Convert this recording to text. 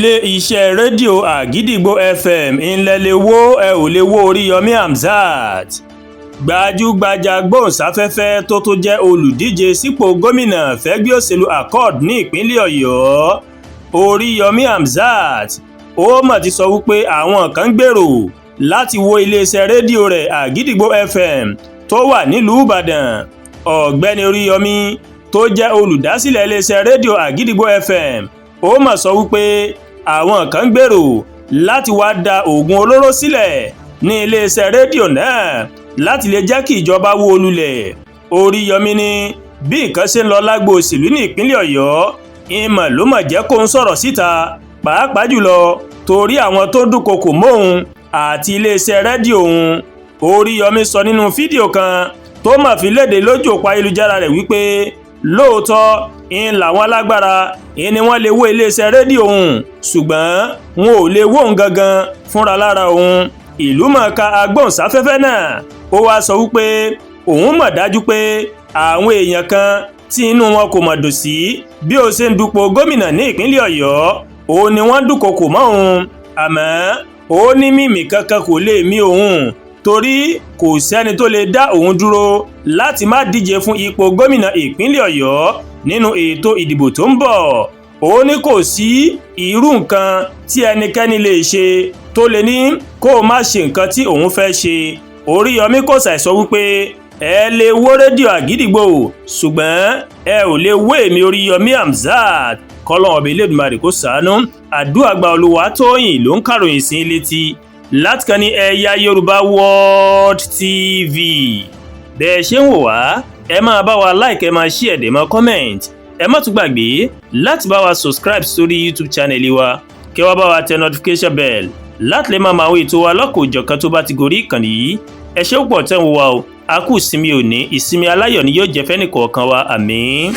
ilé-iṣẹ́ rédíò àgídìgbò FM ńlẹ̀ lè wo ẹ ò lè wo Oríyọmí Hamzat. Gbajúgbajà gbóhùnsáfẹ́fẹ́ tó tún jẹ́ olùdíje sípò gómìnà fẹ́gbẹ́ òṣèlú Accord ní ìpínlẹ̀ Ọ̀yọ́, Oríyọmí Hamzat, ó mà ti sọ wípé àwọn kan gbèrò láti wó iléeṣẹ́ rédíò rẹ̀ àgídìgbò FM tó wà nílùú Ìbàdàn. Ọ̀gbẹ́ni Oríyọmí tó jẹ́ olùdásílẹ̀ iléeṣẹ́ rédíò àgídìgbò FM ó mà sọ wípé àwọn kan gbèrò láti wá da oògùn olóró sílẹ̀ ní iléeṣẹ́ rédíò náà láti lè jẹ́ kí ìjọba wó lulẹ̀. Oríyọmí ní bí nǹkan ṣe ń lọ lágbo òṣèlú ní ìpínlẹ̀ Ọ̀yọ́, ìmọ̀ ló mà jẹ́ kó ń sọ̀rọ̀ síta, pàápàá jùlọ torí àwọn tó dúnkokò mọ́ òun àti iléeṣẹ́ rédíò òun. Oríyọmí sọ nínú fídíò kan tó mà fi léde lójú òpó ayélujára rẹ̀ wípé lóòótọ́ làwọn alágbára ni wọ́n lè wó iléeṣẹ́ rédíò òun, ṣùgbọ́n wọn ò lè wó òun gangan fúnra lára òun. Ìlúmọ̀ọ́ká agbóhùnsáfẹ́fẹ́ náà ó wá sọ wípé òun mọ̀ dájú pé àwọn èèyàn kan tí inú wọn kò mọ̀ dùn sí bí ó ṣe ń dupò gómìnà ní ìpínlẹ̀ Ọ̀yọ́, òun ni wọ́n dúnkokò mọ́ òun, àmọ́ ó ní mímì kankan kò lè mì òun torí kò sẹ́ni tó lè dá òun dúró láti má díje fún ipò gómìnà ìpínlẹ̀ Ọ̀yọ́ nínú ètò ìdìbò tó ń bọ̀. Ó ní kò sí irú nǹkan tí ẹnikẹ́ni lè ṣe tó lè ní kó má ṣe nǹkan tí òun fẹ́ ṣe. Oríyọmí kò ṣàìsọ wípé ẹ lè wó rédíò àgídìgbò ṣùgbọ́n ẹ ò lè wó èmi Oríyọmí Hamzat. kọ́lọ́run ọba Elédùmarè kó ṣàánú. Àdúrà gba Olúwatóyìn ló ń kàròyìn sí létí láti kàn ní Ẹ̀yà Yorùbá World TV. bẹ́ẹ̀ ṣe ń wò wá, ẹ máa bá wa like, ẹ máa share, ẹ máa comment. Ẹ má tún gbàgbé láti bá wa subscribe sórí YouTube channel wa, kí wá bá wa tẹ notification bell láti lè máa àwọn ètò wa lọ́kọ̀ọ́jọ̀kan tó bá ti gorí ìkànnì yìí. Ẹ ṣé púpọ̀ tẹ́ ń wò wá o, a kú ìsinmi òní, ìsinmi aláyọ̀ ni yóò jẹ́ fẹ́nìkọ̀ọ̀kan wa, àmín.